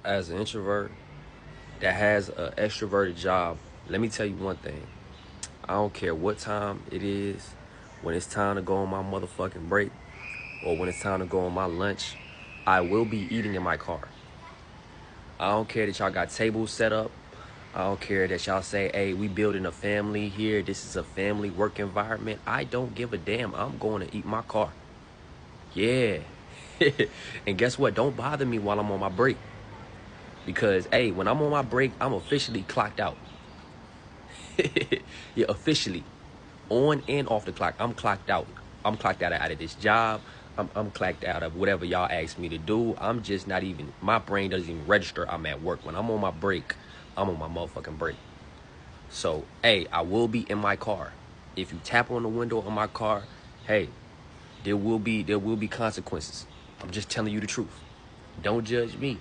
as an introvert that has an extroverted job, let me tell you one thing. I don't care what time it is, when it's time to go on my motherfucking break or when it's time to go on my lunch, I will be eating in my car. I don't care that y'all got tables set up. I don't care that y'all say, hey, we building a family here. This is a family work environment. I don't give a damn. I'm going to eat my car. Yeah. And guess what? Don't bother me while I'm on my break. Because, hey, when I'm on my break, I'm officially clocked out. Yeah, officially. On and off the clock. I'm clocked out. I'm clocked out of this job. I'm clocked out of whatever y'all ask me to do. I'm just not even, my brain doesn't even register I'm at work. When I'm on my break, I'm on my motherfucking break. So, hey, I will be in my car. If you tap on the window of my car, hey, there will be consequences. I'm just telling you the truth. Don't judge me.